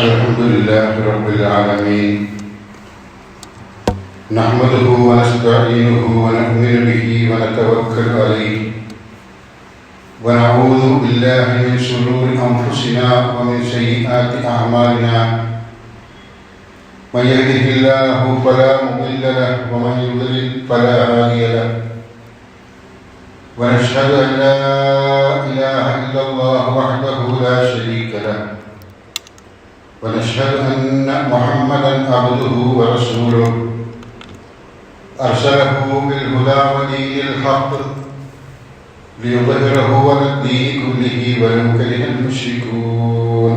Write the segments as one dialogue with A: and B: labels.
A: الحمد لله رب العالمين نحمده ونستعينه ونؤمن به ونتوكل عليه ونعوذ بالله من شرور أنفسنا ومن سيئات أعمالنا من يهده الله فلا مضل له ومن يضلل فلا هادي له ونشهد أن لا إله إلا الله وحده لا شريك له ونشهد أن محمدا عبده ورسوله أرسله بالهدى ودين الحق ليظهره على الدين كله ولو كره المشركون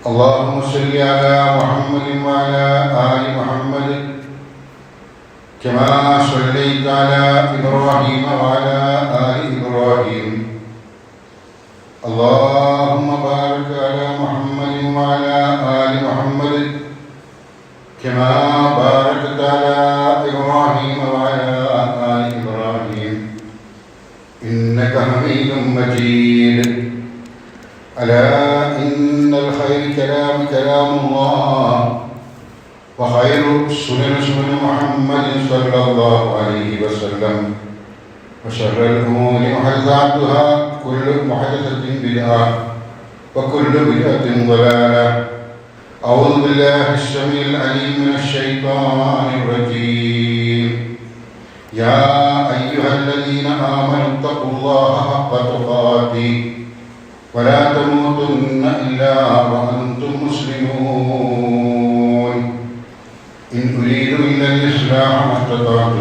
A: اللهم صل على محمد وعلى آل محمد كما صليت على إبراهيم وعلى آل إبراهيم اللهم بارك على محمد وعلى آل محمد كما باركت على إبراهيم وعلى آل إبراهيم إنك حميد مجيد ألا إن الخير كلام الله وخير السنن سنن محمد صلى الله عليه وسلم وشر الأمور محدثاتها كل محدثة بدعة وكل بدعة ضلالة أعوذ بالله السميع العليم من الشيطان الرجيم يا أيها الذين آمنوا اتقوا الله حق تقاته ولا تموتن إلا وأنتم مسلمون إن أريد إلا الإصلاح ما استطعت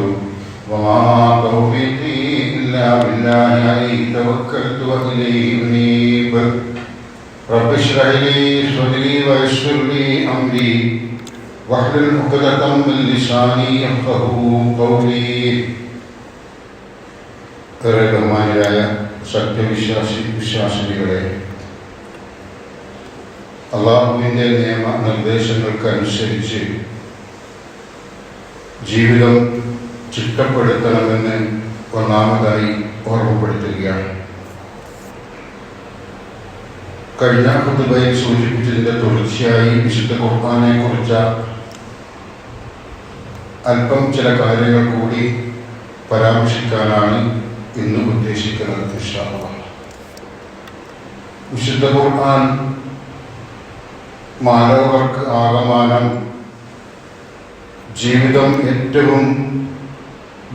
A: وما توفيقي إلا بالله عليه توكلت وإليه أنيب رب اشرح لي صدري ويسر لي أمري واحلل عقدة من لساني يفقهوا قولي. ബഹുമാന്യരായ വിശ്വാസികളെ, അള്ളാഹുവിൻ്റെ നിയമ നിർദ്ദേശങ്ങൾക്കനുസരിച്ച് ജീവിതം ചിട്ടപ്പെടുത്തണമെന്ന് ഒന്നാമതായി ഓർമ്മപ്പെടുത്തുകയാണ്. കഴിഞ്ഞ ഖുതുബയിൽ സൂചിപ്പിച്ചതിൻ്റെ തുടർച്ചയായി വിശുദ്ധ ഖുർആനെ കുറിച്ച അല്പം ചില കാര്യങ്ങൾ കൂടി പരാമർശിക്കാനാണ് ഇന്ന് ഉദ്ദേശിക്കുന്നത്. ഇൻഷാ അല്ലാഹ്. വിശുദ്ധ ഖുർആൻ മാനവർക്ക് ആകമാനം ജീവിതം ഏറ്റവും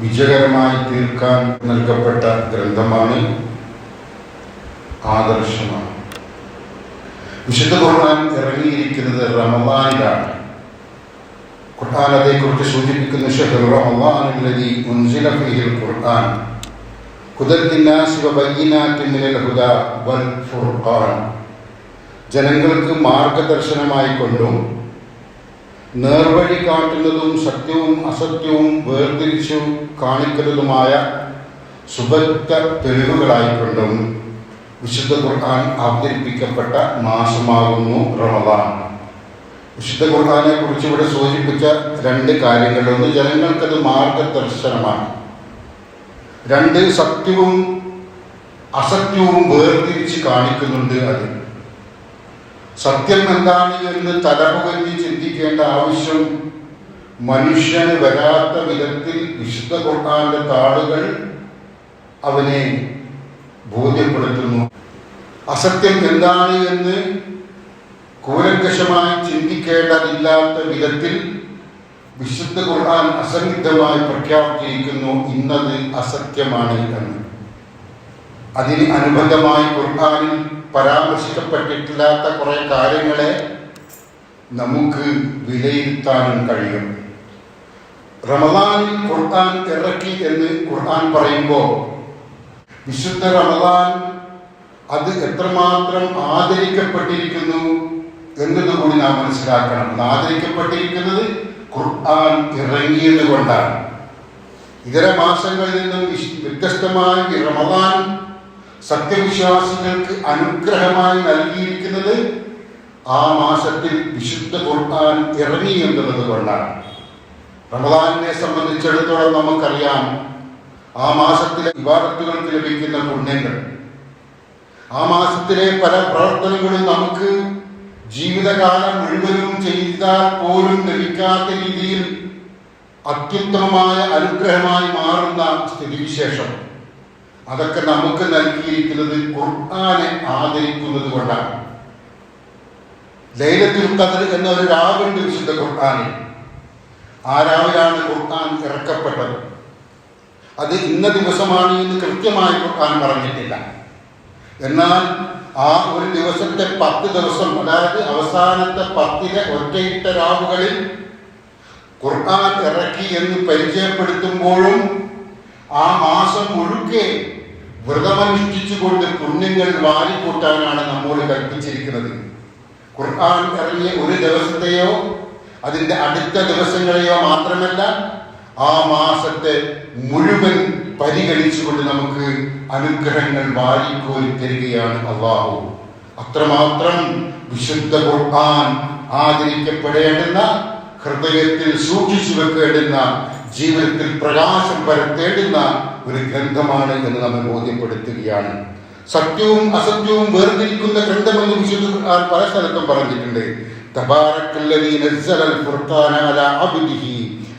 A: വിജയകരമായി തീർക്കാൻ നൽകപ്പെട്ട ഗ്രന്ഥമാണ്, ആദർശമാണ്. വിശുദ്ധ ഖുർആൻ ഇറങ്ങിയിരിക്കുന്നത് റമളാനിലാണ്. ഖുർആൻ അതേക്കുറിച്ച് സൂചിപ്പിക്കുന്ന ശഹ്റു റമളാനില്ലദീ ഉൻസില ഫീഹിൽ ഖുർആൻ ഹുദൻ ലിന്നാസി വബയ്യിനാത്തിൻ മിനൽ ഹുദാ വൽ ഫുർഖാൻ. ജനങ്ങൾക്ക് മാർഗദർശനമായി കൊണ്ടും നേർവഴി കാട്ടുന്നതും സത്യവും അസത്യവും വേർതിരിച്ചു കാണിക്കുന്നതുമായ സുബദ്ധ തെളിവുകളായിക്കൊണ്ടും വിശുദ്ധ ഖുർആൻ അവതരിപ്പിക്കപ്പെട്ട മാസമാകുന്നു റമളാൻ. വിശുദ്ധ ഖുർആനെ കുറിച്ച് ഇവിടെ സൂചിപ്പിച്ച രണ്ട് കാര്യങ്ങൾ: ഒന്ന്, ജനങ്ങൾക്കത് മാർഗദർശനമാണ്; രണ്ട്, സത്യവും അസത്യവും വേർതിരിച്ച് കാണിക്കുന്നുണ്ട്. അത് സത്യം എന്താണ് എന്ന് തലമുകഞ്ഞ് ചിന്തിക്കേണ്ട ആവശ്യം മനുഷ്യന് വരാത്ത വിധത്തിൽ വിശുദ്ധ ഖുർആന്റെ താളുകൾ അവനെ ബോധ്യപ്പെടുത്തുന്നു. അസത്യം എന്താണ് എന്ന് കൂലങ്കഷമായി ചിന്തിക്കേണ്ടതില്ലാത്ത വിധത്തിൽ വിശുദ്ധ ഖുർആൻ അസന്നിഗ്ധമായി പ്രഖ്യാപിച്ചിരിക്കുന്നു ഇന്നത് അസത്യമാണ് എന്ന്. അതിന് അനുബന്ധമായി ഖുർആനിൽ പരാമർശിക്കപ്പെട്ടിട്ടില്ലാത്ത കുറെ കാര്യങ്ങളെ നമുക്ക് വിലയിരുത്താനും കഴിയും. റമളാനിൽ ഖുർആൻ ഇറക്കി എന്ന് ഖുർആൻ പറയുമ്പോൾ വിശുദ്ധ റമളാൻ അത് എത്രമാത്രം ആദരിക്കപ്പെട്ടിരിക്കുന്നു എന്നതുകൂടി നാം മനസ്സിലാക്കണം. ആദരിക്കപ്പെട്ടിരിക്കുന്നത് ഖുർആൻ ഇറങ്ങിയത് കൊണ്ടാണ്. ഇതര മാസങ്ങളിൽ നിന്നും വ്യത്യസ്തമായി റമളാൻ സത്യവിശ്വാസികൾക്ക് അനുഗ്രഹമായി നൽകിയിരിക്കുന്നത് ആ മാസത്തിൽ വിശുദ്ധ ഖുർആൻ ഇറങ്ങി എന്നുള്ളത് കൊണ്ടാണ്. റമളാനിനെ സംബന്ധിച്ചിടത്തോളം നമുക്കറിയാം, ആ മാസത്തിലെ ഇബാദത്തുകൾക്ക് ലഭിക്കുന്ന പുണ്യങ്ങൾ, ആ മാസത്തിലെ പല പ്രവർത്തനങ്ങളും നമുക്ക് ജീവിതകാലം മുഴുവനും ചെയ്താൽ പോലും ലഭിക്കാത്ത രീതിയിൽ അത്യുത്തമമായ അനുഗ്രഹമായി മാറുന്ന സ്ഥിതിവിശേഷം, അതൊക്കെ നമുക്ക് നൽകിയിരിക്കുന്നത് ഖുർആനെ ആദരിക്കുന്നത് കൊണ്ടാണ്. ലൈലത്തുൽ ഖദ്ർ എന്ന ഒരു രാവുണ്ട് വിശുദ്ധ ഖുർആനിൽ. ആ രാവിലാണ് ഖുർആൻ ഇറക്കപ്പെട്ടത്. അത് ഇന്ന ദിവസമാണ് എന്ന് കൃത്യമായി ഖുർആൻ പറഞ്ഞിട്ടില്ല. എന്നാൽ ആ ഒരു ദിവസത്തെ 10 ദിവസം, അതായത് അവസാനത്തെ 10 ഒറ്റയിട്ട രാവുകളിൽ ഖുർആൻ ഇറക്കി എന്ന് പരിചയപ്പെടുത്തുമ്പോഴും ആ മാസം മുഴുക്കെ വ്രതമനുഷ്ഠിച്ചുകൊണ്ട് പുണ്യങ്ങൾ വാരിക്കൂട്ടാനാണ് നമ്മോട് കൽപ്പിച്ചിരിക്കുന്നത്. ഖുർആൻ ഇറങ്ങിയ ഒരു ദിവസത്തെയോ അതിൻ്റെ അടുത്ത ദിവസങ്ങളെയോ മാത്രമല്ല, ആ മാസത്തെ മുഴുവൻ പരിഗണിച്ചുകൊണ്ട് നമുക്ക് അനുഗ്രഹങ്ങൾ വാരിക്കോരി തരികയാണ് അല്ലാഹു. അത്രമാത്രം വിശുദ്ധ ഖുർആൻ ആദരിക്കപ്പെടേണ്ടുന്ന, ഹൃദയത്തിൽ സൂക്ഷിച്ചു വെക്കേണ്ടുന്ന, ജീവിതത്തിൽ പ്രകാശം പരത്തേണ്ടുന്ന ഒരു ഗ്രന്ഥമാണ് എന്ന് നമ്മെ ബോധ്യപ്പെടുത്തുകയാണ്. സത്യവും അസത്യവും വേർതിരിക്കുന്ന ഗ്രന്ഥമെന്ന് വിശുദ്ധ ഖുർആൻ പല സ്ഥലത്തും പറഞ്ഞിട്ടുണ്ട്. തബാറക്കല്ലദീ നസ്സലൽ ഫുർഖാന അലാ അബ്ദിഹി,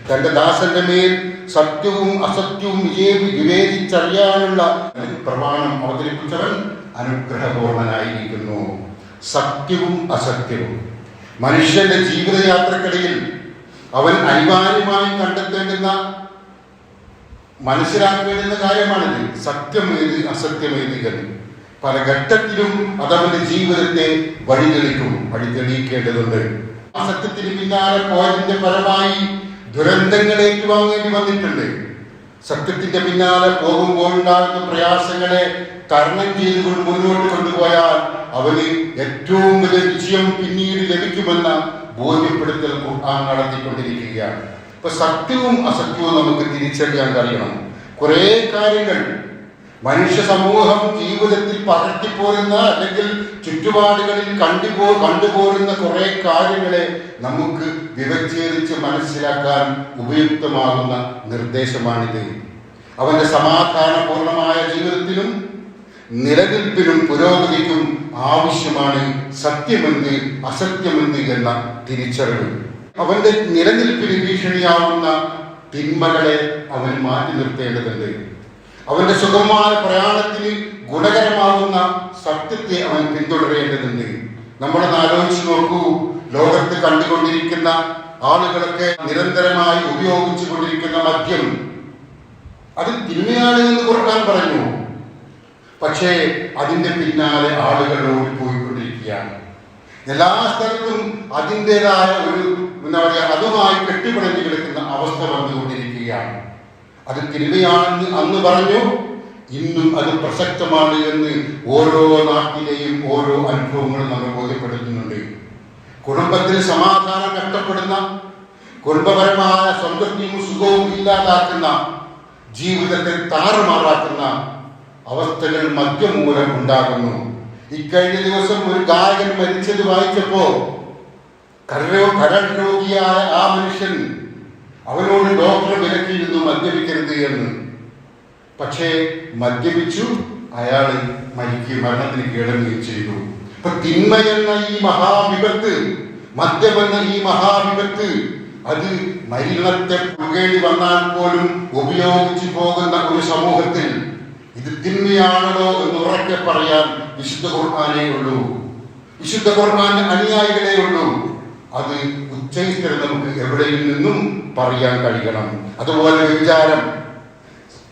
A: തന്റെ ദാസന്റെ മേൽ സത്യവും അസത്യവും വിവേചിച്ചറിയാനുള്ള പ്രമാണം അവതരിപ്പിച്ചവൻ അനുഗ്രഹപൂർണനായിരിക്കുന്നു. സത്യവും അസത്യവും മനുഷ്യന്റെ ജീവിതയാത്രക്കിടയിൽ അവൻ അനിവാര്യമായി കണ്ടെത്തേണ്ടുന്ന, മനസ്സിലാക്കേണ്ടുന്ന കാര്യമാണിത്. സത്യമേത് അസത്യമേത് എന്ന് പല ഘട്ടത്തിലും അതവന്റെ ജീവിതത്തെ വഴിതെളിക്കേണ്ടതുണ്ട്. അസത്യത്തിന് പിന്നാലെ പോയതിന്റെ ഫലമായി ദുരന്തങ്ങൾ ഏറ്റുവാങ്ങേണ്ടി വന്നിട്ടുണ്ട്. സത്യത്തിന്റെ പിന്നാലെ പോകുമ്പോഴുണ്ടാകുന്ന പ്രയാസങ്ങളെ തരണം ചെയ്തുകൊണ്ട് മുന്നോട്ട് കൊണ്ടുപോയാൽ അവന് ഏറ്റവും വലിയ വിജയം പിന്നീട് ലഭിക്കുമെന്ന ബോധ്യപ്പെടുത്തൽ ഖുർആൻ നടത്തിക്കൊണ്ടിരിക്കുകയാണ്. ഇപ്പൊ സത്യവും അസത്യവും നമുക്ക് തിരിച്ചറിയാൻ കഴിയണം. കുറെ കാര്യങ്ങൾ മനുഷ്യ സമൂഹം ജീവിതത്തിൽ പകർത്തിപ്പോരുന്ന, അല്ലെങ്കിൽ ചുറ്റുപാടുകളിൽ കണ്ടുപോരുന്ന കുറെ കാര്യങ്ങളെ നമുക്ക് വിവച്ഛേദിച്ച് മനസ്സിലാക്കാൻ ഉപയുക്തമാകുന്ന നിർദ്ദേശമാണിത്. അവന്റെ സമാധാനപൂർണമായ ജീവിതത്തിനും നിലനിൽപ്പിനും പുരോഗതിക്കും ആവശ്യമാണ് സത്യമെന്ന് അസത്യമെന്ന് എന്ന തിരിച്ചറിവ്. അവന്റെ നിലനിൽപ്പിന് ഭീഷണിയാവുന്ന തിന്മകളെ അവൻ മാറ്റി നിർത്തേണ്ടതുണ്ട്. അവന്റെ സുഗമമായ പ്രയാണത്തിന് ഗുണകരമാകുന്ന സത്യത്തെ അവൻ പിന്തുടരേണ്ടതുണ്ട്. നമ്മളൊന്ന് ആലോചിച്ച് നോക്കൂ. ലോകത്ത് കണ്ടുകൊണ്ടിരിക്കുന്ന ആളുകളൊക്കെ നിരന്തരമായി ഉപയോഗിച്ചു കൊണ്ടിരിക്കുന്ന മദ്യം, അത് തിന്മയാണ് എന്ന് ഖുർആൻ പറഞ്ഞു. പക്ഷേ അതിന്റെ പിന്നാലെ ആളുകൾ ഓടിപ്പോയിക്കൊണ്ടിരിക്കുകയാണ്. എല്ലാ സ്ഥലത്തും അതിൻ്റെതായ ഒരു അതുമായി കെട്ടിപ്പിടഞ്ഞു കിടക്കുന്ന അവസ്ഥ വന്നുകൊണ്ടിരിക്കുകയാണ്. അത് തിന്മയാണെന്ന് അന്ന് പറഞ്ഞു, ഇന്നും അത് പ്രസക്തമാണ് എന്ന് ഓരോ നാട്ടിലെയും ഓരോ അനുഭവങ്ങളും നമ്മൾ ബോധ്യപ്പെടുത്തുന്നുണ്ട്. കുടുംബത്തിൽ സമാധാനം നഷ്ടപ്പെടുന്ന, കുടുംബപരമായ സംതൃപ്തിയും സുഖവും ഇല്ലാതാക്കുന്ന, ജീവിതത്തെ താറുമാറാക്കുന്ന അവസ്ഥകൾ മദ്യം മൂലം ഉണ്ടാകുന്നു. ഇക്കഴിഞ്ഞ ദിവസം ഒരു ഗായകൻ മരിച്ചത് വായിച്ചപ്പോ കരൾ രോഗിയായ ആ മനുഷ്യൻ, അവനോട് ഡോക്ടർ വിലക്കിയിരുന്നു മദ്യപിക്കരുത് എന്ന്. പക്ഷേ മദ്യപിച്ചു, അയാൾ മരണത്തിന് കീഴടങ്ങുകയും ചെയ്തു. ഇപ്പൊ തിന്മയെന്ന ഈ മഹാവിപത്ത്, മദ്യമെന്ന ഈ മഹാവിപത്ത്, അത് മരണത്തെ പുകേണ്ടി വന്നാൽ പോലും ഉപയോഗിച്ചു പോകുന്ന ഒരു സമൂഹത്തിൽ ഇത് തിന്മയാണല്ലോ എന്ന് ഉറക്കെ പറയാൻ വിശുദ്ധ ഖുർആനേ ഉള്ളൂ, വിശുദ്ധ ഖുർആന്റെ അനുയായികളേ ഉള്ളൂ. അത് ഉച്ചയിത്തരം നമുക്ക് എവിടെയിൽ നിന്നും പറയാൻ കഴിയണം. അതുപോലെ വിചാരം,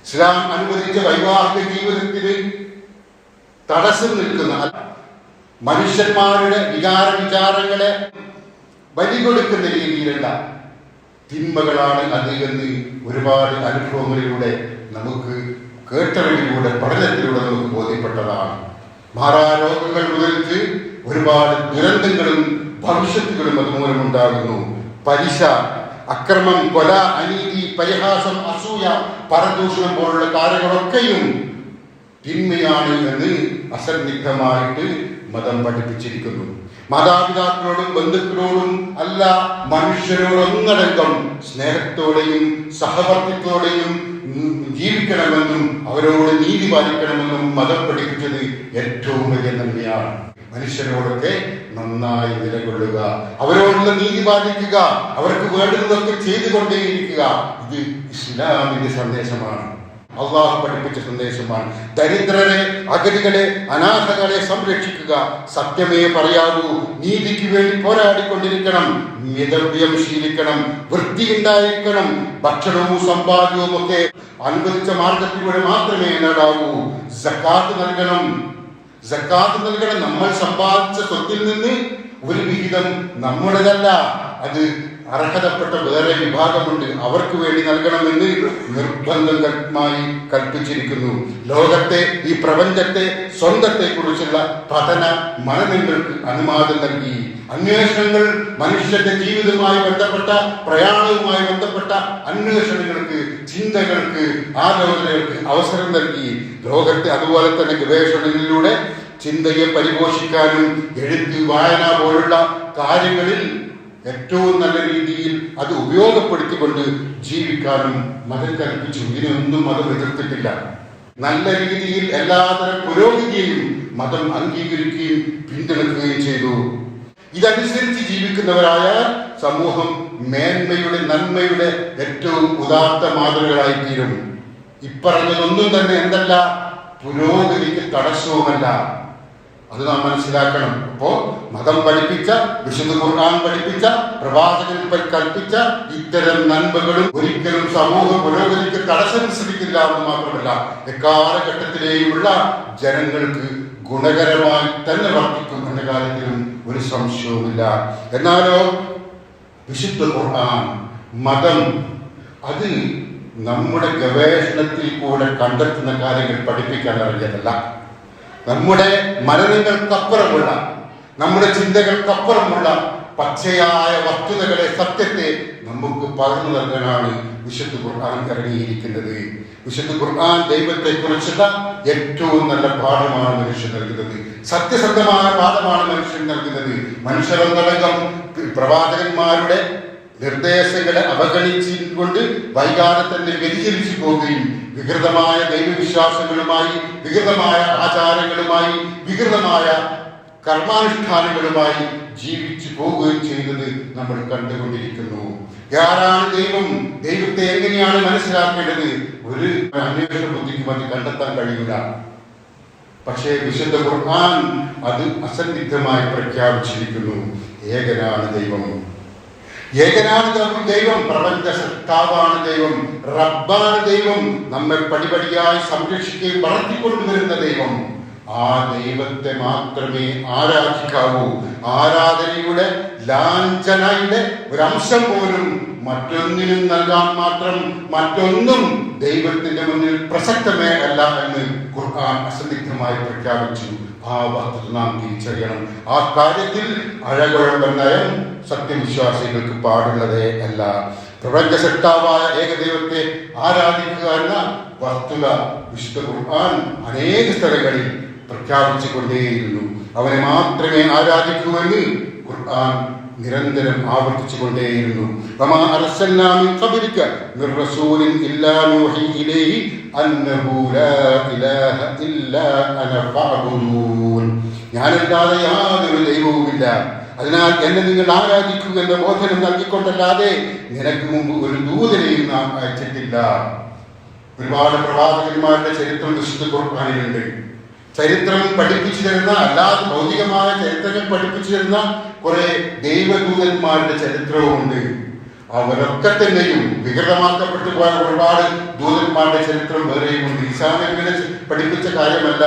A: ഇസ്ലാം അനുവദിച്ച വൈവാഹിക ജീവിതത്തിന് തടസ്സം നിൽക്കുന്ന, മനുഷ്യന്മാരുടെ വിചാരങ്ങളെ ബലികൊടുക്കുന്ന രീതിയിലുള്ള തിന്മകളാണ് അത് എന്ന് ഒരുപാട് അനുഭവങ്ങളിലൂടെ നമുക്ക് കേട്ടറിവിലൂടെ പഠനത്തിലൂടെ നമുക്ക് ബോധ്യപ്പെട്ടതാണ്. മാറാരോഗങ്ങൾ മുതൽക്ക് ഒരുപാട് ദുരന്തങ്ങളും ഭവിഷ്യത്തുകളും അതുമൂലമുണ്ടാകുന്നു. പലിശ, അക്രമം, കൊല, അനീതി, പരിഹാസം, അസൂയ, പരദൂഷണം പോലുള്ള കാര്യങ്ങളൊക്കെയും തിന്മയാണ് എന്ന് അസന്നിഗ്ധമായിട്ട് മതം പഠിപ്പിച്ചിരിക്കുന്നു. മാതാപിതാക്കളോടും ബന്ധുക്കളോടും അല്ല, മനുഷ്യരോടൊന്നടങ്കം സ്നേഹത്തോടെയും സഹവർത്തിത്തോടെയും ജീവിക്കണമെന്നും അവരോട് നീതി പാലിക്കണമെന്നും മതം പഠിപ്പിച്ചത് ഏറ്റവും വലിയ നന്മയാണ്. മനുഷ്യരോടൊക്കെ നന്നായി നിലകൊള്ളുക, അവരോടുള്ള നീതി പാലിക്കുക, അവർക്ക് വേണ്ടുന്നതൊക്കെ ചെയ്തുകൊണ്ടേയിരിക്കുക. ഇത് ഇസ്ലാമിന്റെ സന്ദേശമാണ്, അള്ളാഹു പഠിപ്പിച്ച സന്ദേശമാണ്. ദരിദ്രരെ, അഗതികളെ, അനാഥകളെ സംരക്ഷിക്കുക, സത്യമേ പറയാവൂ, നീതിക്ക് വേണ്ടി പോരാടിക്കൊണ്ടിരിക്കണം, മിതവ്യം ശീലിക്കണം, വൃത്തിയുണ്ടായിരിക്കണം, ഭക്ഷണവും സമ്പാദ്യവും ഒക്കെ അനുവദിച്ച മാർഗത്തിലൂടെ മാത്രമേ നേടാവൂ. സക്കാത്ത് നൽകണം. നമ്മൾ സമ്പാദിച്ച സ്വത്തിൽ നിന്ന് ഒരു വിഹിതം നമ്മുടേതല്ല, അത് അർഹതപ്പെട്ട വേറെ വിഭാഗമുണ്ട്, അവർക്ക് വേണ്ടി നൽകണമെന്ന് നിർബന്ധമായി കൽപ്പിച്ചിരിക്കുന്നു. ലോകത്തെ, ഈ പ്രപഞ്ചത്തെ, സ്വന്തത്തെ കുറിച്ചുള്ള പഠന മനനങ്ങൾക്ക് അനുവാദം നൽകി. അന്വേഷണങ്ങൾ, മനുഷ്യന്റെ ജീവിതവുമായി ബന്ധപ്പെട്ട, പ്രയാണവുമായി ബന്ധപ്പെട്ട അന്വേഷണങ്ങൾക്ക്, ചിന്തകൾക്ക്, ആലോചനകൾക്ക് അവസരം നൽകി. ലോകത്തെ അതുപോലെ തന്നെ ഗവേഷണങ്ങളിലൂടെ ചിന്തയെ പരിപോഷിക്കാനും എഴുത്ത്, വായന പോലുള്ള കാര്യങ്ങളിൽ ഏറ്റവും നല്ല രീതിയിൽ അത് ഉപയോഗപ്പെടുത്തിക്കൊണ്ട് ജീവിക്കാനും മതം കൽപ്പിച്ചു. ഇതിനൊന്നും മതം എതിർത്തിട്ടില്ല. നല്ല രീതിയിൽ എല്ലാതരം പുരോഗതിയെയും മതം അംഗീകരിക്കുകയും പിന്തുണയ്ക്കുകയും ചെയ്തു. ഇതനുസരിച്ച് ജീവിക്കുന്നവരായാൽ സമൂഹം മേന്മയുടെ, നന്മയുടെ ഏറ്റവും ഉദാത്ത മാതൃകകളായിത്തീരും. ഇപ്പറഞ്ഞതൊന്നും തന്നെ എന്തല്ല, പുരോഗതിക്ക് തടസ്സവുമല്ല. അത് നാം മനസ്സിലാക്കണം. അപ്പോ മതം പഠിപ്പിച്ച, വിശുദ്ധ ഖുർആൻ പഠിപ്പിച്ച, പ്രവാചകൻ കൽപ്പിച്ച ഇത്തരം നന്മകളും ഒരിക്കലും സമൂഹ പുരോഗതിക്ക് തടസ്സം സൃഷ്ടിക്കില്ല എന്ന് മാത്രമല്ല, എക്കാലഘട്ടത്തിലെയുമുള്ള ജനങ്ങൾക്ക് ഗുണകരമായി തന്നെ വർത്തിക്കും എന്ന കാര്യത്തിലും ഒരു സംശയവുമില്ല. എന്നാലോ വിശുദ്ധ ഖുർആൻ, മതം, അത് നമ്മുടെ ഗവേഷണത്തിൽ കൂടെ കണ്ടെത്തുന്ന കാര്യങ്ങൾ പഠിപ്പിക്കാൻ അറിഞ്ഞതല്ല. നമ്മുടെ മനനങ്ങൾക്കപ്പുറമുള്ള, നമ്മുടെ ചിന്തകൾക്കപ്പുറമുള്ള പച്ചയായ വസ്തുതകളെ, സത്യത്തെ നമുക്ക് പകർന്നു നൽകാനാണ് വിശുദ്ധ ഖുർആൻ ഇറങ്ങിയിരിക്കുന്നത്. വിശുദ്ധ ഖുർആൻ ദൈവത്തെ കുറിച്ചുള്ള ഏറ്റവും നല്ല പാഠമാണ് മനുഷ്യൻ നൽകുന്നത്. സത്യസന്ധമായ പാഠമാണ് മനുഷ്യൻ നൽകുന്നത്. മനുഷ്യരൊന്നടങ്കം പ്രവാചകന്മാരുടെ നിർദ്ദേശങ്ങളെ അവഗണിച്ചുകൊണ്ട് വൈകാതെ തന്നെ വ്യതിചലിച്ചു പോവുകയും വികൃതമായ ദൈവവിശ്വാസങ്ങളുമായി, വികൃതമായ ആചാരങ്ങളുമായി, വികൃതമായ കർമാനുഷ്ഠാനങ്ങളുമായി ജീവിച്ചു പോവുകയും ചെയ്യുന്നത് നമ്മൾ കണ്ടുകൊണ്ടിരിക്കുന്നു. ആരാണ് ദൈവം? ദൈവത്തെ എങ്ങനെയാണ് മനസ്സിലാക്കേണ്ടത്? ഒരു അന്വേഷണ ബുദ്ധിക്ക് മതി കണ്ടെത്താൻ കഴിയില്ല. പക്ഷേ വിശുദ്ധ ഖുർആൻ അത് അസന്നിഗ്ധമായി പ്രഖ്യാപിച്ചിരിക്കുന്നു. ഏകനാണ് ദൈവം, ഏകനാണ് ദൈവം, പ്രപഞ്ച സൃഷ്ടാവാണ് ദൈവം, റബ്ബാണ് ദൈവം, നമ്മെ പടിപടിയായി സംരക്ഷിക്കുകയും വളർത്തിക്കൊണ്ടുവരുന്ന ദൈവം. ആ ദൈവത്തെ മാത്രമേ ആരാധിക്കാവൂ. ആരാധനയുടെ, ലാഞ്ചനയുടെ ഒരംശം പോലും മറ്റൊന്നിനും നൽകാൻ മാത്രം മറ്റൊന്നും ദൈവത്തിന്റെ മുന്നിൽ പ്രസക്തമേ അല്ല എന്ന് ഖുർആൻ അസന്നിഗ്ധമായി പ്രഖ്യാപിച്ചു. ആ വസ്തുത നാം തിരിച്ചറിയണം. ആ കാര്യത്തിൽ അഴകുഴമ്പൻ നയം സത്യവിശ്വാസികൾക്ക് പാടുള്ളതേ അല്ല. പ്രപഞ്ച സൃഷ്ടാവായ ഏകദൈവത്തെ ആരാധിക്കുക എന്ന വസ്തുത വിശുദ്ധ ഖുർആൻ അനേക സ്ഥലങ്ങളിൽ പ്രഖ്യാപിച്ചു കൊണ്ടേയിരുന്നു. അവനെ മാത്രമേ ആരാധിക്കൂവെന്ന് ഖുർആൻ നിരന്തരം ആവർത്തിച്ചു കൊണ്ടേയിരുന്നു. ഞാനല്ലാതെ യാതൊരു ദൈവവുമില്ല, അതിനാൽ എന്നെ നിങ്ങൾ ആരാധിക്കുക എന്ന ബോധനം നൽകിക്കൊണ്ടല്ലാതെ നിനക്ക് മുമ്പ് ഒരു ദൂതനെയും നാം അയച്ചിട്ടില്ല. ഒരുപാട് പ്രവാചകന്മാരുടെ ചരിത്രം വിശുദ്ധ ഖുർആനിലുണ്ട്. ചരിത്രം പഠിപ്പിച്ചു തരുന്ന, അല്ലാതെ ഭൗതികമായ ചരിത്രങ്ങൾ പഠിപ്പിച്ചു തരുന്ന കുറെ ദൈവദൂതന്മാരുടെ ചരിത്രവുമുണ്ട്. അവരൊക്കെ തന്നെയും വികൃതമാക്കപ്പെട്ടു പോയ ഒരുപാട് ദൂതന്മാരുടെ ചരിത്രം വേറെയുമുണ്ട്. ഈസാ നബിയെ പഠിപ്പിച്ച കാര്യമല്ല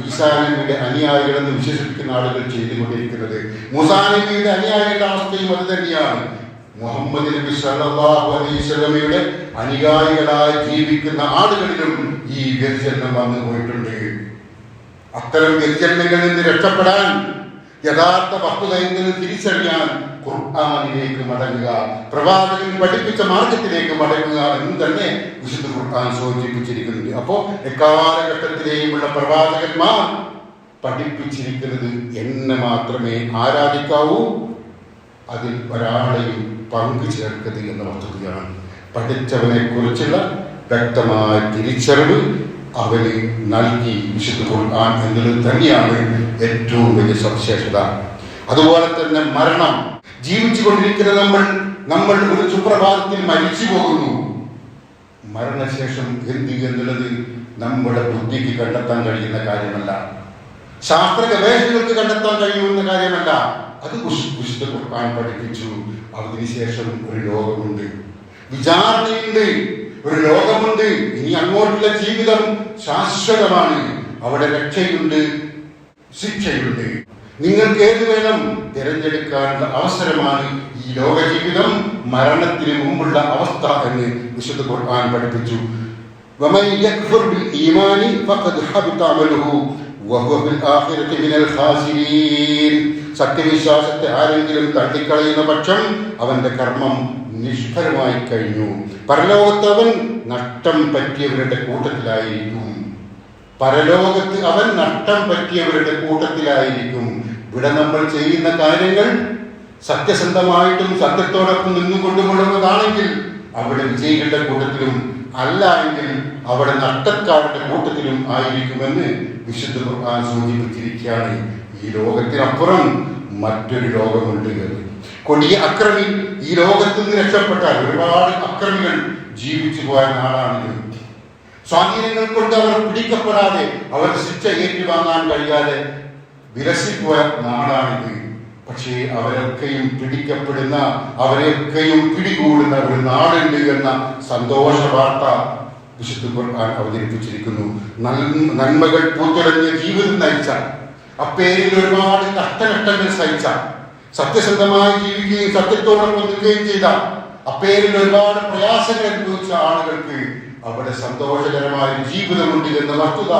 A: ഈസാ നബിയുടെ അനുയായികളെന്ന് വിശേഷിപ്പിക്കുന്ന ആളുകൾ ചെയ്തുകൊണ്ടിരിക്കുന്നത്. മൂസാ നബിയുടെ അനുയായികളുടെ അവസ്ഥയും അത് തന്നെയാണ്. മുഹമ്മദ് നബി സല്ലല്ലാഹു അലൈഹി വസല്ലമയുടെ അനുയായികളായി ജീവിക്കുന്ന ആളുകളിലും ഈ വ്യതിചലനം വന്നു പോയിട്ടുണ്ട്. അത്തരം വ്യതിചലനങ്ങളിൽ നിന്ന് രക്ഷപ്പെടാൻ, യഥാർത്ഥ വസ്തുതയിൽ നിന്ന് തിരിച്ചറിയാൻ ഖുർആനിലേക്ക് മടങ്ങുക, പ്രവാചകൻ പഠിപ്പിച്ച മാർഗത്തിലേക്ക് മടങ്ങുക എന്ന് തന്നെ വിശുദ്ധ ഖുർആൻ സൂചിപ്പിച്ചിരിക്കുന്നുണ്ട്. അപ്പോ എക്കാലഘട്ടത്തിലെയുമുള്ള പ്രവാചകന്മാർ പഠിപ്പിച്ചിരിക്കുന്നത് എന്നെ മാത്രമേ ആരാധിക്കാവൂ, അതിൽ ഒരാളെയും പങ്കു ചേർക്കരുത് എന്ന വസ്തുതയാണ്. പഠിച്ചവനെ കുറിച്ചുള്ള വ്യക്തമായ തിരിച്ചറിവ് അവന് നൽകി വിശുദ്ധ ഖുർആൻ എന്നുള്ളത് തന്നെയാണ് ഏറ്റവും വലിയ സവിശേഷത. അതുപോലെ തന്നെ മരണം, ജീവിച്ചു കൊണ്ടിരിക്കുന്ന നമ്മൾ ഒരു സുപ്രഭാതത്തിൽ മരിച്ചു പോകുന്നു. മരണശേഷം എന്ത് എന്നുള്ളത് നമ്മുടെ ബുദ്ധിക്ക് കണ്ടെത്താൻ കഴിയുന്ന കാര്യമല്ല, ശാസ്ത്ര ഗവേഷകർക്ക് കണ്ടെത്താൻ കഴിയുന്ന കാര്യമല്ല. അത് വിശുദ്ധ ഖുർആൻ പഠിപ്പിച്ചു. അതിനുശേഷം ഒരു ലോകമുണ്ട്, വിചാരണയുണ്ട്, ഒരു ലോകമുണ്ട്. ഇനി അങ്ങോട്ടുള്ള ജീവിതം ശാശ്വതമാണ്. അവിടെ രക്ഷയുണ്ട്, ശിക്ഷയുണ്ട്. നിങ്ങൾക്ക് ഏത് വേണം തിരഞ്ഞെടുക്കാനുള്ള അവസരമാണ് ഈ ലോക ജീവിതം, മരണത്തിന് മുമ്പുള്ള അവസ്ഥ എന്ന് വിശുദ്ധ ഖുർആൻ പഠിപ്പിച്ചു. വമൻ യക്ഫുർ ബിൽ ഈമാനി ഫഖദ് ഹബിത അമലുഹു വഹുവ ഫിൽ ആഖിറതി മിനൽ ഖാസിരീൻ. സത്യവിശ്വാസത്തെ ആരെങ്കിലും തള്ളിക്കളയുന്ന പക്ഷം അവന്റെ കർമ്മം നിഷ്ഫലമായി കഴിഞ്ഞു. പരലോകത്ത് അവൻ നഷ്ടം പറ്റിയവരുടെ കൂട്ടത്തിലായിരിക്കും. പരലോകത്ത് അവൻ നഷ്ടം പറ്റിയവരുടെ കൂട്ടത്തിലായിരിക്കും. ഇവിടെ നമ്മൾ ചെയ്യുന്ന കാര്യങ്ങൾ സത്യസന്ധമായിട്ടും സത്യത്തോടൊപ്പം നിന്നുകൊണ്ടുമുള്ളതാണെങ്കിൽ അവിടെ വിജയികളുടെ കൂട്ടത്തിലും, അല്ല എങ്കിൽ അവിടെ നഷ്ടക്കാരുടെ കൂട്ടത്തിലും ആയിരിക്കുമെന്ന് വിശുദ്ധ ഖുർആൻ സൂചിപ്പിച്ചിരിക്കുകയാണ്. ഈ ലോകത്തിനപ്പുറം മറ്റൊരു ലോകമുണ്ട്. കൊടിയ അക്രമി ഈ ലോകത്ത് നിന്ന് രക്ഷപ്പെട്ടാൽ, ഒരുപാട് അക്രമികൾ ജീവിച്ചു പോയ നാടാണിത്. സ്വാധീനങ്ങൾ കൊണ്ട് അവർ പിടിക്കപ്പെടാതെ, അവർ ശിക്ഷ ഏറ്റുവാങ്ങാൻ കഴിയാതെ വിലസിപ്പോയ നാടാണിത്. പക്ഷേ അവരൊക്കെയും പിടിക്കപ്പെടുന്ന, അവരെയൊക്കെയും പിടികൂടുന്ന ഒരു നാടുണ്ട് എന്ന സന്തോഷ വാർത്ത വിശുദ്ധ ഖുർആൻ അവതരിപ്പിച്ചിരിക്കുന്നു. നന്മകൾ പൂത്തുലഞ്ഞ ജീവിതം നയിച്ച, അപ്പേരിൽ ഒരുപാട് കഷ്ടനഷ്ടങ്ങൾ സഹിച്ച, സത്യസന്ധമായി ജീവിക്കുകയും സത്യത്തോടൊപ്പം നിൽക്കുകയും ചെയ്ത, അപ്പേരിൽ ഒരുപാട് പ്രയാസങ്ങൾ അനുഭവിച്ച ആളുകൾക്ക് അവിടെ സന്തോഷകരമായ ജീവിതമുണ്ട് എന്ന വസ്തുത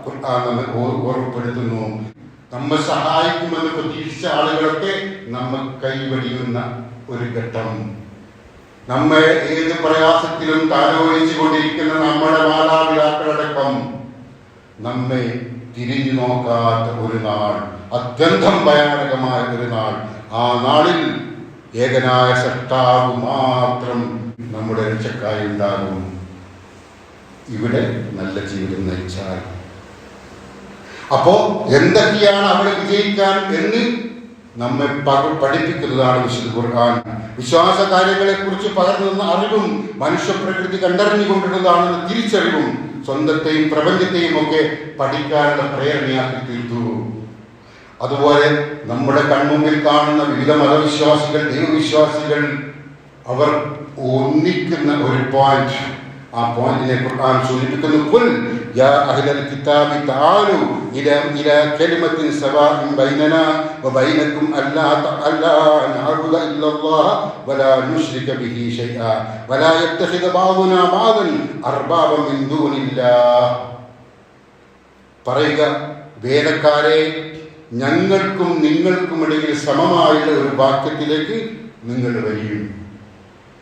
A: ഖുർആൻ നമ്മെ ഓർമ്മപ്പെടുത്തുന്നു. നമ്മെ സഹായിക്കുമെന്ന് പ്രതീക്ഷിച്ച ആളുകളൊക്കെ നമ്മെ കൈവടിയുന്ന ഒരു ഘട്ടം, നമ്മെ ഏത് പ്രയാസത്തിലും താലോലിച്ചു കൊണ്ടിരിക്കുന്ന നമ്മുടെ മാതാപിതാക്കളടക്കം നമ്മെ തിരിഞ്ഞു നോക്കാത്ത ഒരു നാൾ, അത്യന്തം ഭയാനകമായ ഒരു നാൾ. ആ നാളിൽ ഏകനായ സൃഷ്ടാവ് മാത്രം നമ്മുടെ രക്ഷക്കായി ഉണ്ടാകും. ഇവിടെ നല്ല ജീവിതം നയിച്ചാൽ അപ്പോ എന്തൊക്കെയാണ് അവിടെ വിജയിക്കാൻ എന്ന് നമ്മെ പഠിപ്പിക്കുന്നതാണ് വിശുദ്ധ ഖുർആൻ. വിശ്വാസ കാര്യങ്ങളെ കുറിച്ച് പകർന്നുന്ന അറിവും മനുഷ്യപ്രകൃതി കണ്ടറിഞ്ഞുകൊണ്ടിരുന്നതാണെന്ന് തിരിച്ചറിവും സ്വന്തത്തെയും പ്രപഞ്ചത്തെയും ഒക്കെ പഠിക്കാനുള്ള പ്രേരണയാക്കി തീർത്തു. അതുപോലെ നമ്മുടെ കൺമുമ്പിൽ കാണുന്ന വിവിധ മതവിശ്വാസികൾ, ദൈവവിശ്വാസികൾ, അവർ ഒന്നിക്കുന്ന ഒരു പോയിന്റ്, ആ പോയിന്റിനെ ഖുർആൻ സൂചിപ്പിക്കുന്നു. ഖുൽ യാ അഹ്ലൽ കിതാബി തആലു ഇലാ കലിമത്തിൻ സവാഇൻ ബൈനനാ വബൈനകും അല്ലാ നഅബുദ ഇല്ലല്ലാഹ വലാ നുശ്രിക ബിഹി ശൈആ വലാ യത്തഖിദ ബഅദുനാ ബഅദൻ അർബാബൻ മിൻ ദൂനില്ലാഹ്. പറയുക, വേദക്കാരെ, ഞങ്ങൾക്കും നിങ്ങൾക്കുമിടയിൽ സമമായുള്ള ഒരു വാക്യത്തിലേക്ക് നിങ്ങൾ വരികയും.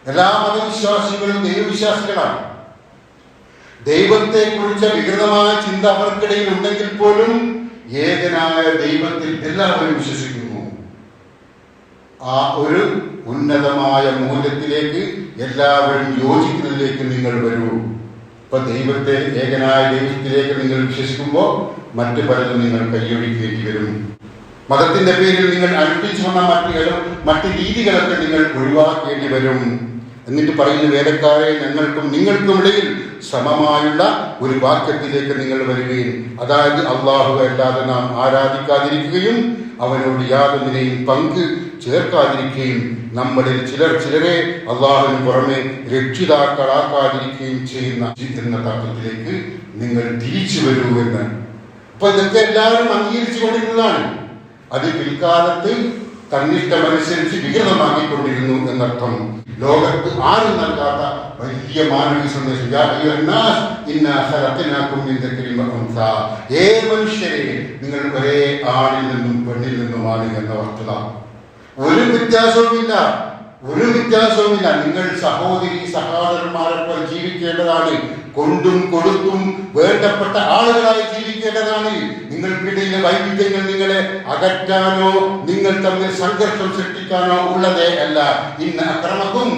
A: എല്ലാ മതവിശ്വാസികളും ദൈവവിശ്വാസികളാണ്. ദൈവത്തെ കുറിച്ച വികൃതമായ ചിന്ത അവർക്കിടയിൽ ഉണ്ടെങ്കിൽ പോലും ഏകനായ ദൈവത്തിൽ എല്ലാവരും വിശ്വസിക്കുന്നു. ആ ഒരു ഉന്നതമായ മൂല്യത്തിലേക്ക് എല്ലാവരും യോജിക്കുന്നതിലേക്ക് നിങ്ങൾ വരൂ. ഇപ്പൊ ദൈവത്തെ, ഏകനായ ദൈവത്തിലേക്ക് നിങ്ങൾ വിശ്വസിക്കുമ്പോൾ മറ്റു പലതും നിങ്ങൾ കൈയൊഴിക്കേണ്ടി വരും. മതത്തിന്റെ പേരിൽ നിങ്ങൾ അനുഷ്ഠിച്ചു വന്ന മറ്റ് രീതികളൊക്കെ നിങ്ങൾ ഒഴിവാക്കേണ്ടി വരും. എന്നിട്ട് പറയുന്ന, വേദക്കാരെ, ഞങ്ങൾക്കും നിങ്ങൾക്കും ഇടയിൽ സമമായുള്ള ഒരു വാക്യത്തിലേക്ക് നിങ്ങൾ വരികയും, അതായത് അള്ളാഹു അല്ലാതെ നാം ആരാധിക്കാതിരിക്കുകയും അവനോട് യാതൊന്നിനെയും പങ്ക് ചേർക്കാതിരിക്കുകയും നമ്മളിൽ ചിലരെ അള്ളാഹുവിന് പുറമെ രക്ഷിതാക്കളാക്കാതിരിക്കുകയും ചെയ്യുന്ന എന്ന തത്വത്തിലേക്ക് നിങ്ങൾ തിരിച്ചു വരൂ എന്ന്. അപ്പൊ ഇതൊക്കെ എല്ലാവരും അംഗീകരിച്ചു കൊണ്ടിരുന്നതാണ്. അത് പിൽക്കാലത്ത് തന്നിഷ്ടമനുസരിച്ച് വികൃതമാക്കിക്കൊണ്ടിരുന്നു എന്നർത്ഥം. ലോകത്ത് ആരും നൽകാത്ത വലിയ മാനവിക സന്ദേശം. മനുഷ്യരെ, നിങ്ങൾ ഒരേ ആണിൽ നിന്നും പെണ്ണിൽ നിന്നുമാണ് എന്ന വസ്തുത. ഒരു വ്യത്യാസവുമില്ല. നിങ്ങൾ സഹോദരന്മാരൊപ്പം ജീവിക്കേണ്ടതാണ്. കൊണ്ടും കൊടുത്തും വേണ്ടപ്പെട്ട ആളുകളായി ജീവിക്കേണ്ടതാണ്. നിങ്ങൾക്കിടയിലെ വൈവിധ്യങ്ങൾ നിങ്ങളെ അകറ്റാനോ നിങ്ങൾ തമ്മിൽ സംഘർഷം സൃഷ്ടിക്കാനോ ഉള്ളതേ അല്ല. ഇന്ന അക്രമക്കും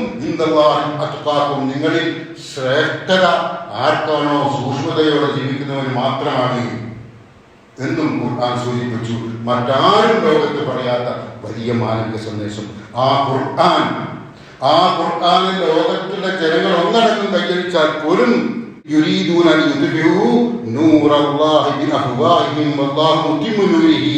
A: അത്ഖാക്കും, നിങ്ങളിൽ ശ്രേഷ്ഠത ആർക്കാണോ സൂക്ഷ്മതയോടെ ജീവിക്കുന്നവന് മാത്രമാണ് എന്നും ഖുർആൻ സൂചിപ്പിച്ചു. മറ്റാരും ലോകത്ത് പറയാത്ത വലിയ മാനവിക സന്ദേശം ആ ഖുർആനിൽ ലോകത്തുള്ള ജനങ്ങൾ ഒന്നടങ്കം കൈവരിച്ചാൽ പോലും യുരീദൂന അൻ യുത്ഫിഉ നൂറല്ലാഹി ബിഅഫ്വാഹിഹിം വല്ലാഹു മുത്തിമ്മു നൂരിഹി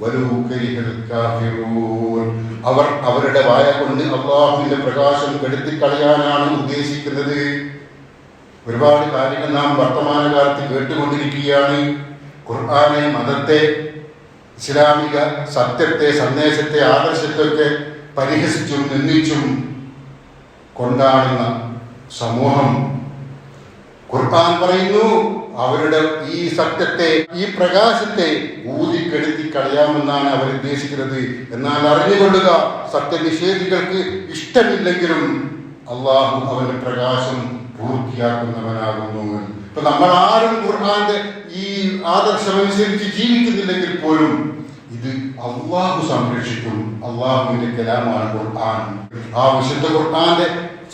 A: വലൗ കരിഹൽ കാഫിറൂൻ. അവർ അവരുടെ വായ കൊണ്ട് അല്ലാഹുവിന്റെ പ്രകാശം കെടുത്തിക്കളയാനാണ് ഉദ്ദേശിക്കുന്നത്. ഒരുപാട് കാര്യങ്ങൾ നാം വർത്തമാനകാലത്ത് കേട്ടുകൊണ്ടിരിക്കുകയാണ്. ഖുർആനെ, മതത്തെ, ഇസ്ലാമിക സത്യത്തെ, സന്ദേശത്തെ, ആദർശത്തെയൊക്കെ പരിഹസിച്ചും നിന്ദിച്ചും കൊണ്ടാടുന്ന സമൂഹം. ഖുർആൻ പറയുന്നു അവരുടെ ഈ സത്യത്തെ, ഈ പ്രകാശത്തെ ഊതിക്കെടുത്തി കളയാമെന്നാണ് അവർ ഉദ്ദേശിക്കുന്നത്. എന്നാൽ അറിഞ്ഞുകൊള്ളുക, സത്യനിഷേധികൾക്ക് ഇഷ്ടമില്ലെങ്കിലും അള്ളാഹു അവന്റെ പ്രകാശം പൂർത്തിയാക്കുന്നവനാകുന്നു. ഇപ്പൊ നമ്മൾ ആരും ഖുർആന്റെ ഈ ആദർശമനുസരിച്ച് ജീവിക്കുന്നില്ലെങ്കിൽ പോലും ഇത് അള്ളാഹു സംരക്ഷിക്കും. അള്ളാഹുവിന്റെ കലാമാണ് ഖുർആൻ. ആ വിശുദ്ധ ഖുർആന്റെ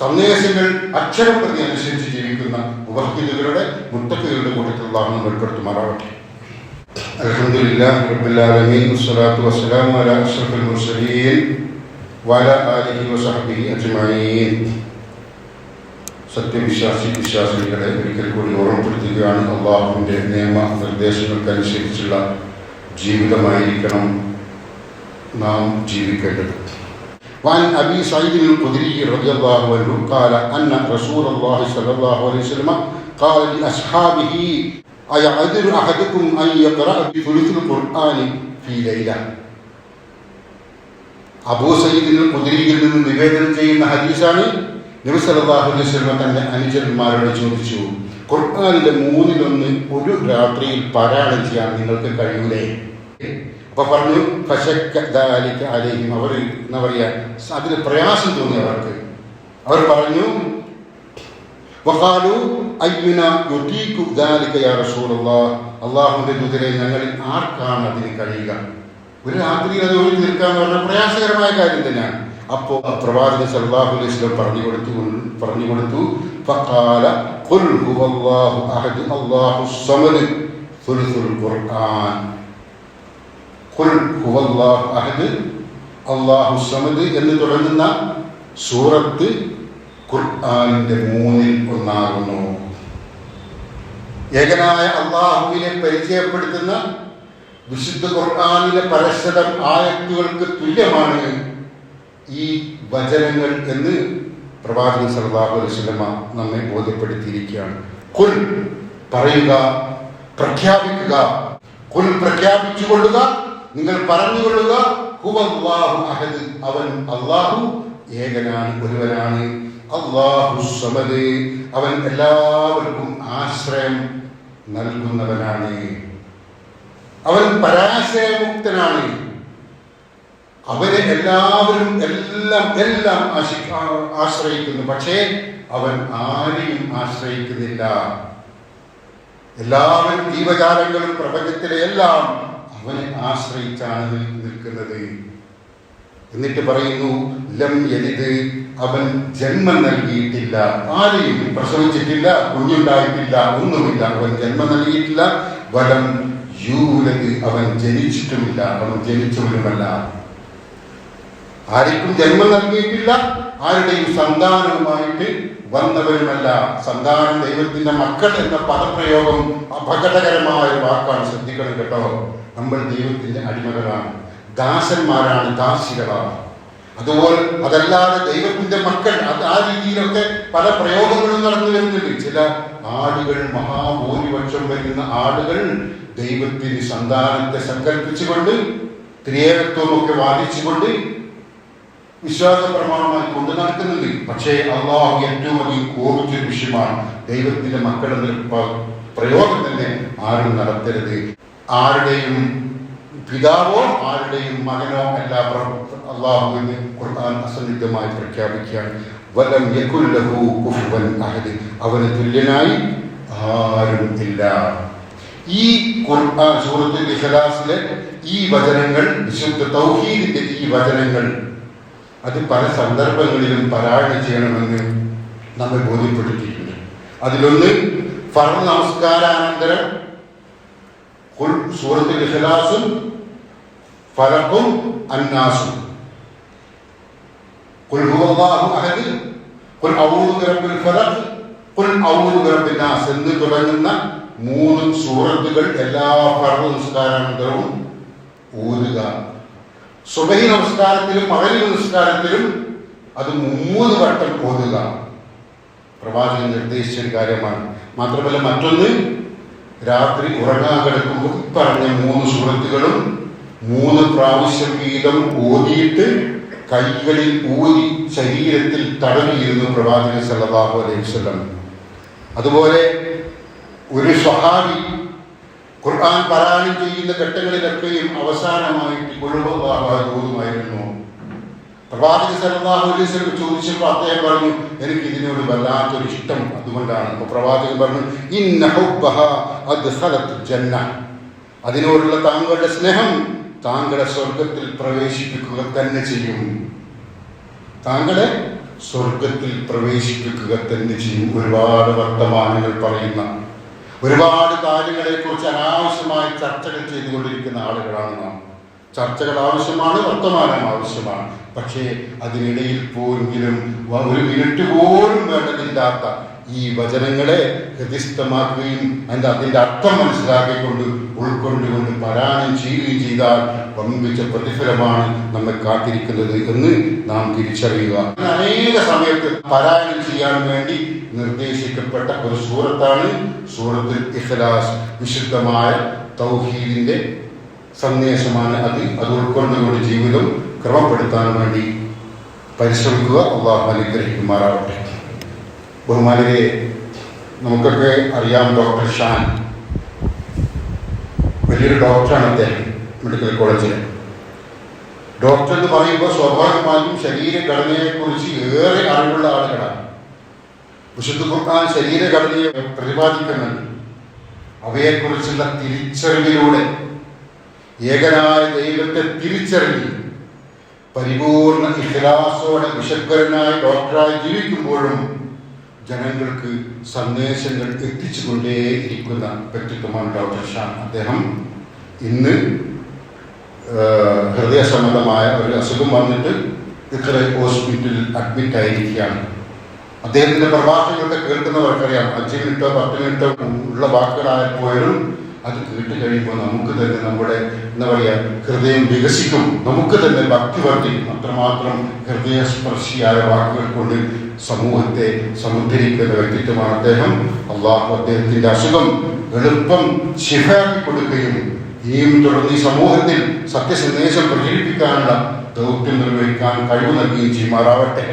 A: സന്ദേശങ്ങൾ അക്ഷരം പ്രതി അനുസരിച്ച് ജീവിക്കുന്ന മുവഹ്ഹിദുകളുടെ, മുത്തഖികളുടെ കൂട്ടത്തിൽ അള്ളാഹു നമ്മൾ ഉൾപ്പെടുത്തുമാറാവട്ടെ. അൽഹംദുലില്ലാഹി റബ്ബിൽ ആലമീൻ വസ്സലാത്തു വസ്സലാമു അലാ അഷ്റഫിൽ മുർസലീൻ വഅലാ ആലിഹി വസഹ്ബിഹി അജ്മഈൻ. വിശ്വാസികളെ ഒരിക്കൽ കൂടി ഓർമ്മപ്പെടുത്തുകയാണ്, അള്ളാഹുവിന്റെ നിയമ നിർദ്ദേശങ്ങൾക്കനുസരിച്ചുള്ള ജീവിതമായിരിക്കണം നാം ജീവിക്കേണ്ടത്. وعن أبي سعيد الخدري رضي الله عنه قال أن رسول الله صلى الله عليه وسلم قال لأصحابه أيعذر أحدكم أن يقرأ بثلث القرآن في ليلة. അബൂ സഈദ് ഖുദരിയിൽ നിന്ന് നിവേദനം ചെയ്യുന്ന ഹദീസാണ്. നബി സല്ലല്ലാഹു അലൈഹി വസല്ലം തന്റെ അനുചരന്മാരോട് ചോദിച്ചു, ഖുർആനിലെ 1/3 ഒരു രാത്രിയിൽ പാരായണം ചെയ്യാൻ നിങ്ങൾക്ക് കഴിയൂലേ? അപ്പൊ പറഞ്ഞു അലൈഹിം, അവർ എന്താ പറയാ, അതിന് പ്രയാസം തോന്നി അവർക്ക്. അവർ പറഞ്ഞു, വഖാലു അയ്യുനാ യുതീഖു ദാലിക യാ റസൂലല്ലാഹ്, അല്ലാഹുവിന്റെ ദൂതരെ, ഞങ്ങളിൽ ആർക്കാണ് അതിന് കഴിയുക? ഒരു രാത്രി അത് ഒരു തീർക്കാന്ന് പറഞ്ഞാൽ പ്രയാസകരമായ കാര്യം തന്നെയാണ്. അപ്പോൾ പ്രവാചകൻ സല്ലല്ലാഹു അലൈഹി വസല്ലം പറഞ്ഞു കൊടുത്തു ഫഖാല ഖുൽ ഹുവല്ലാഹു അഹദ് അല്ലാഹുസ് സമദ് സുൽസുൽ ഖുർആൻ. ഖുൽ ഹുവല്ലാഹു അഹദ് അല്ലാഹുസ് സമദ് എന്ന് തുടങ്ങുന്ന സൂറത്ത് ഖുർആനിന്റെ 1/3 ഏകനായ അല്ലാഹുവിനെ പരിചയപ്പെടുത്തുന്ന വിശുദ്ധ ഖുർആനിലെ പരശതം ആയത്തുകൾക്ക് തുല്യമാണ് ഈ വചനങ്ങൾ എന്ന് പ്രവാചകൻ സല്ലല്ലാഹു അലൈഹി വസല്ലം നമ്മെ ബോധ്യപ്പെടുത്തിയിരിക്കുകയാണ്. ഖുൽ പറയുക, പ്രഖ്യാപിക്കുക. ഖുൽ പ്രഖ്യാപിച്ചുകൊള്ളുക, നിങ്ങൾ പറഞ്ഞുകൊള്ളുക. ഹുവല്ലാഹു അഹദ്, അവൻ അല്ലാഹു ഏകനാണ്, ഒരുവനാണ്. അല്ലാഹുസ് സമദ്, അവൻ എല്ലാവർക്കും ആശ്രയം നൽകുന്നവനാണ്. അവൻ പരാശ്രയമുക്തനാണ്. അവനെ എല്ലാവരും എല്ലാം ആശ്രയിക്കുന്നു. പക്ഷേ അവൻ ആരെയും ആശ്രയിക്കുന്നില്ല. എല്ലാവരും ജീവജാലങ്ങളും പ്രപഞ്ചത്തിലെ എല്ലാം അവനെ ആശ്രയിച്ചാണ് നിൽക്കുന്നത്. എന്നിട്ട് പറയുന്നു, ലം യലിദ്, അവൻ ജന്മം നൽകിയിട്ടില്ല, ആരെയും പ്രസവിച്ചിട്ടില്ല, കുഞ്ഞുണ്ടായിട്ടില്ല, ഒന്നുമില്ല. അവൻ ജന്മം നൽകിയിട്ടില്ല. വലം യൂലദ്, അവൻ ജനിച്ചിട്ടുമില്ല, അവൻ ജനിച്ചവനുമല്ല. ആർക്കും ജന്മം നൽകിയിട്ടില്ല, ആരുടെയും സന്താനവുമായിട്ട് വന്നവരുമല്ല. സന്താനം, ദൈവത്തിന്റെ മക്കൾ എന്ന പദപ്രയോഗം അപകടകരമായ ഒരു വാക്കാണ്. ശ്രദ്ധിക്കണം കേട്ടോ. നമ്മൾ ദൈവത്തിന്റെ അടിമകളാണ്, ദാസന്മാരാണ്, ദാസികളാണ്. അതുപോലെ അതല്ലാതെ ദൈവത്തിന്റെ മക്കൾ, അത് ആ രീതിയിലൊക്കെ പല പ്രയോഗങ്ങളും നടന്നു വരുന്നുണ്ട്. ചില ആളുകൾ, മഹാഭൂരിപക്ഷം വരുന്ന ആളുകൾ ദൈവത്തിന് സന്താനത്തെ സങ്കല്പിച്ചുകൊണ്ട് ത്രിയേകത്വമൊക്കെ വാദിച്ചുകൊണ്ട് വിശ്വാസ പ്രമാണമായി കൊണ്ടു നടക്കുന്നുണ്ട്. പക്ഷേ അള്ളാഹു ഏറ്റവും അധികം കോപിച്ചൊരു വിഷയമാണ്. ദൈവത്തിന്റെ മക്കളെന്ന പ്രയോഗം തന്നെ ആരും നടത്തരുത്. ആരുടെയും പിതാവോ ആരുടെയും മകനോ അല്ല അള്ളാഹുവിന് ഖുർആൻ അസന്നിഗ്ധമായി പ്രഖ്യാപിക്കുകയാണ്. വലം യകുൽ ലഹു കുഫുവൻ അഹദ്, അവന് തുല്യനായി ആരും ഇല്ല. ഈ ഖുർആൻ സൂറത്തുൽ ഇഖ്ലാസിലെ ഈ വചനങ്ങൾ, വിശുദ്ധ തൗഹീദിന്റെ ഈ വചനങ്ങൾ, അത് പല സന്ദർഭങ്ങളിലും പാരായണം ചെയ്യണമെന്ന് നമ്മെ ബോധ്യപ്പെടുത്തിയിട്ടുണ്ട്. അതിലൊന്ന് ഫർദ് നമസ്കാരാനന്തരം സൂറത്തുൽ ഇഖ്ലാസും ഫലഖും അന്നാസും, ഖുൽ ഹുവല്ലാഹു അഹദ്, ഖുൽ അഊദു ബിറബ്ബിൽ ഫലഖ്, ഖുൽ അഊദു ബിറബ്ബിൻ നാസ് എന്ന് തുടങ്ങുന്ന 3 സൂറത്തുകൾ എല്ലാ ഫർദ് നമസ്കാരാനന്തരവും ഓതുക. സുബഹി നമസ്കാരത്തിലും മഗ്‌രിബ് നമസ്കാരത്തിലും അത് 3 വട്ടം ഓതുക. പ്രവാചകൻ നിർദ്ദേശിച്ച ഒരു കാര്യമാണ്. മാത്രമല്ല മറ്റൊന്ന്, രാത്രി ഉറങ്ങാൻ കിടക്കുമ്പോൾ പറഞ്ഞ 3 സൂറത്തുകളും 3 പ്രാവശ്യം വീതം ഓതിയിട്ട് കൈകളിൽ ഊരി ശരീരത്തിൽ തടവിയിരുന്നു പ്രവാചകൻ സല്ലല്ലാഹു അലൈഹി വസല്ലം. അതുപോലെ ഒരു സ്വഹാബി ഖുർആൻ പാരായണം ചെയ്യുന്ന ഘട്ടങ്ങളിലൊക്കെയും അവസാനമായിട്ട് ഖുൽ ഹുവല്ലാഹു അഹദ് ഓതുമായിരുന്നു. പ്രവാചകൻ സല്ലല്ലാഹു അലൈഹി വസല്ലം ചോദിച്ചപ്പോൾ അദ്ദേഹം പറഞ്ഞു, എനിക്ക് ഇതിനോട് വല്ലാത്തൊരു ഇഷ്ടം, അതുകൊണ്ടാണ്. അപ്പോൾ പ്രവാചകൻ പറഞ്ഞു, ഇന്ന ഹുബ്ബഹാ അദ്ഖലത് ജന്ന, അതിനോടുള്ള താങ്കളുടെ സ്നേഹം താങ്കളെ സ്വർഗത്തിൽ പ്രവേശിപ്പിക്കുക തന്നെ ചെയ്യും. താങ്കളെ സ്വർഗത്തിൽ പ്രവേശിപ്പിക്കുക തന്നെ ചെയ്യും. ഒരുപാട് വർത്തമാനങ്ങൾ പറയുന്ന, ഒരുപാട് കാര്യങ്ങളെ കുറിച്ച് അനാവശ്യമായി ചർച്ചകൾ ചെയ്തുകൊണ്ടിരിക്കുന്ന ആളുകളാണ് നാം. ചർച്ചകൾ ആവശ്യമാണ്, വർത്തമാനം ആവശ്യമാണ്. പക്ഷേ അതിനിടയിൽ പോലെങ്കിലും 1 മിനിറ്റ് പോലും വേണ്ടതില്ലാത്ത ഈ വചനങ്ങളെ ഹൃദിസ്ഥമാക്കുകയും അതിൻ്റെ അർത്ഥം മനസ്സിലാക്കിക്കൊണ്ട് ഉൾക്കൊണ്ടുകൊണ്ട് പാരായണം ചെയ്യുകയും ചെയ്താൽ വമ്പിച്ച പ്രതിഫലമാണ് നമ്മെ കാത്തിരിക്കുന്നത് എന്ന് നാം തിരിച്ചറിയുക. അനേക സമയത്ത് പാരായണം ചെയ്യാൻ വേണ്ടി നിർദ്ദേശിക്കപ്പെട്ട ഒരു സൂറത്താണ് സൂറത്തുൽ ഇഖ്ലാസ്. വിശുദ്ധമായ തൗഹീദിന്റെ സന്ദേശമാണ് അത്. ഉൾക്കൊണ്ടുകൊണ്ട് ജീവിതം ക്രമപ്പെടുത്താൻ വേണ്ടി പരിശ്രമിക്കുക. അല്ലാഹു അനുഗ്രഹിക്കുമാറാവട്ടെ. ബഹുമാനരെ, നമുക്കൊക്കെ അറിയാം ഡോക്ടർ ഷാൻ, വലിയൊരു ഡോക്ടറാണ് അദ്ദേഹം. മെഡിക്കൽ കോളേജിലെ ഡോക്ടർ എന്ന് പറയുമ്പോൾ സ്വാഭാവികമായും ശരീരഘടനയെക്കുറിച്ച് ഏറെ അറിവുള്ള ആളുകളാണ്. വിശുദ്ധ ഖുർആൻ ശരീരഘടനയെ പ്രതിപാദിക്കുന്നുണ്ട്. അവയെക്കുറിച്ചുള്ള തിരിച്ചറിവിലൂടെ ഏകനായ ദൈവത്തെ തിരിച്ചറിഞ്ഞ് പരിപൂർണ ഇഖ്ലാസോടെ വിശുദ്ധനായ ഡോക്ടറായി ജീവിക്കുമ്പോഴും ജനങ്ങൾക്ക് സന്ദേശങ്ങൾ എത്തിച്ചുകൊണ്ടേയിരിക്കുന്ന വ്യക്തിത്വമാണ് ഡോക്ടർ ഷാൻ. അദ്ദേഹം ഇന്ന് ഹൃദയ സംബന്ധമായ ഒരു അസുഖം വന്നിട്ട് ഇത്ര ഹോസ്പിറ്റലിൽ അഡ്മിറ്റ് ആയിരിക്കുകയാണ്. അദ്ദേഹത്തിൻ്റെ പ്രഭാഷണങ്ങളൊക്കെ കേൾക്കുന്നവർക്കറിയാം, 5 മിനിറ്റോ 10 മിനിറ്റോ ഉള്ള വാക്കുകളായപ്പോഴും അത് കേട്ട് കഴിയുമ്പോൾ നമുക്ക് തന്നെ നമ്മുടെ എന്താ പറയുക ഹൃദയം വികസിക്കും, നമുക്ക് തന്നെ ഭക്തി വർദ്ധിക്കും. അത്രമാത്രം ഹൃദയസ്പർശിയായ വാക്കുകൾ കൊണ്ട് സമൂഹത്തെ സമുദ്ധരിക്കുന്ന വ്യക്തിത്വമാണ് അദ്ദേഹം. അള്ളാഹു അദ്ദേഹത്തിൻ്റെ അസുഖം എളുപ്പം ശിഫയാക്കി കൊടുക്കുകയും ഇനിയും തുടർന്ന് ഈ സമൂഹത്തിൽ സത്യസന്ദേശം പ്രചരിപ്പിക്കാനുള്ള ദൗത്യം നിർവഹിക്കാൻ കഴിവ് നൽകുകയും ചെയ്യുമാറാവട്ടെ.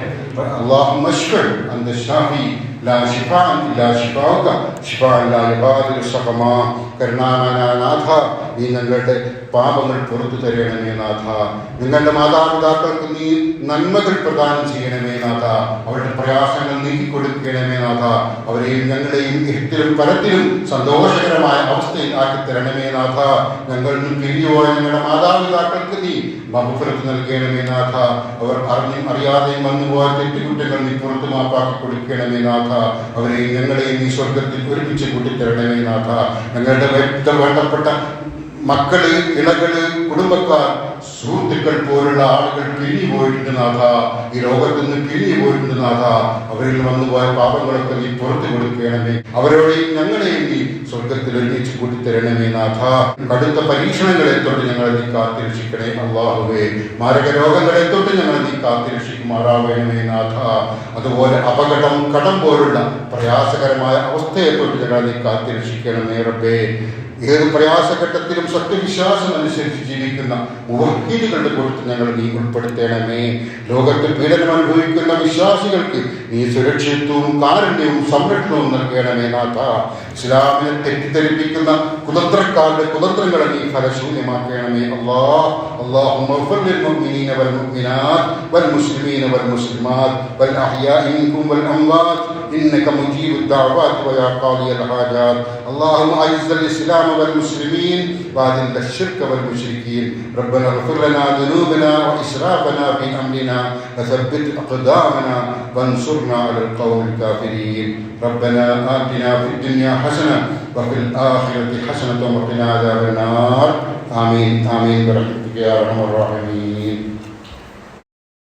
A: اللهم اشف أنت الشافي لا شفاء إلا شفاؤك شفاء لا يغادر سقما. കരുണാമയനാഥ, നീ ഞങ്ങളുടെ പാപങ്ങൾ പുറത്തു തരണമേ നാഥ. നിങ്ങളുടെ മാതാപിതാക്കൾക്ക് നീ നന്മകൾ പ്രദാനം ചെയ്യണമേ നാഥ. അവരുടെ പ്രയാസങ്ങൾ നീക്കിക്കൊടുക്കണമേ നാഥ. അവരെയും ഞങ്ങളെയും ഇഹത്തിലും പരത്തിലും സന്തോഷകരമായ അവസ്ഥയിൽ ആക്കി തരണമേ നാഥ. ഞങ്ങളിൽ പിരിഞ്ഞുപോയ ഞങ്ങളുടെ മാതാപിതാക്കൾക്ക് നീ മഹഫറത്ത് നൽകണമേ നാഥ. അവർ അറിഞ്ഞും അറിയാതെയും വന്നുപോയ തെറ്റുകുറ്റങ്ങൾ നീ പുറത്തു മാപ്പാക്കി കൊടുക്കണമേ നാഥ. അവരെയും ഞങ്ങളെയും നീ സ്വർഗത്തിൽ ഒരുമിച്ച് കൂട്ടിത്തരണമേ നാഥ. ഞങ്ങളുടെ വേണ്ടപ്പെട്ട മക്കള്, ഇണകള്, കുടുംബക്കാർ, സുഹൃത്തുക്കൾ പോലുള്ള ആളുകൾ പിരിഞ്ഞു പോയിട്ടുണ്ട് നാഥ. ഈ ലോകത്ത് നിന്ന് പിരിഞ്ഞു പോയിട്ടുണ്ട് നാഥ. അവരിൽ വന്നുപോയ പാപങ്ങളൊക്കെ നീ പുറത്തു കൊടുക്കണമേ. അവരോടെയും ഞങ്ങളെയും നീ സ്വർഗത്തിൽ ഒരുമിച്ച് കൂട്ടിത്തരണമേ നാഥ. കടുത്ത പരീക്ഷണങ്ങളെ തൊട്ട് ഞങ്ങളെ നീ കാത്തിരക്ഷിക്കണേ അല്ലാഹുവേ. മാരക രോഗങ്ങളെ തൊട്ട് ഞങ്ങളെ നീ കാത്തിരക്ഷിക്കുമാറാവണമേ നാഥ. അതുപോലെ അപകടം, കടം പോലുള്ള പ്രയാസകരമായ അവസ്ഥയെ തൊട്ട് ഞങ്ങളെ നീ കാത്തിരക്ഷിക്കണമേ റബ്ബേ. ഏത് പ്രയാസഘട്ടത്തിലും സത്യവിശ്വാസം അനുസരിച്ച് ജീവിക്കുന്ന മുവഹ്ഹിദുകളുടെ കൂട്ടത്തിൽ ഞങ്ങൾ നീ ഉൾപ്പെടുത്തണമേ. ലോകത്ത് പീഡനം അനുഭവിക്കുന്ന വിശ്വാസികൾക്ക് നീ സുരക്ഷിതത്വവും കാരുണ്യവും സംരക്ഷണവും നൽകണമേ നാഥ. ഇസ്ലാമിനെ തെറ്റിദ്ധരിപ്പിക്കുന്ന കുതന്ത്രക്കാരുടെ കുതന്ത്രങ്ങളെ നീ ഫലശൂന്യമാക്കണമേ അല്ലാഹ്. اللهم اغفر للمؤمنين والمؤمنات والمسلمين والمسلمات والأحياء منكم والأموات إنك مجيب الدعوات ويا قاضي الحاجات. اللهم أعز الإسلام والمسلمين وأذل الشرك والمشركين. ربنا اغفر لنا ذنوبنا وإسرافنا في أمرنا وثبت أقدامنا وانصرنا على القوم الكافرين. ربنا آتنا في الدنيا حسنة وفي الآخرة حسنة وقنا عذاب النار. آمين آمين برحمتك يا أرحم الراحمين.